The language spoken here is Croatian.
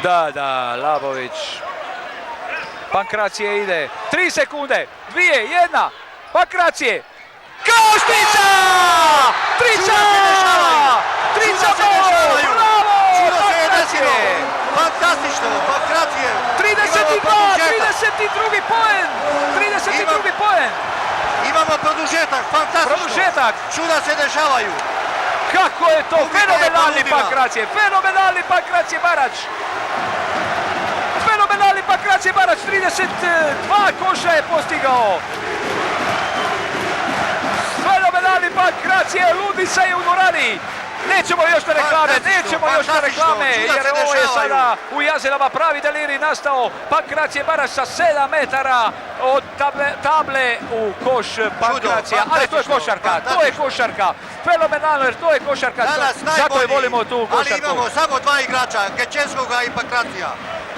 Da, Labović. Pankracije ide. 3 sekunde. 2, 1. Pankracije. Koštica! Trica! Trica gol! Bravo! Pankracije! Fantastično, Pankracije! 32 poen! 32 poen! Imamo produžetak, fantastično! Produžetak! Čuda se dešavaju! Kako je to? Fenomenalni Pankracije! Fenomenalni Pankracije Barać! Fenomenalni Pankracije Barać! 32 koša je postigao! Fenomenalni Pankracije, ludica je u dvorani! Nećemo još na reklame, jer ovo je sada u Jazinama pravi deliri nastao. Pankracije Barać sa 7 metara od table u koš Pankracija. Ali to je košarka, fenomenalno jer to je košarka, zato je volimo tu košarku. Ali imamo samo 2 igrača, Kečenskoga i Pankracija.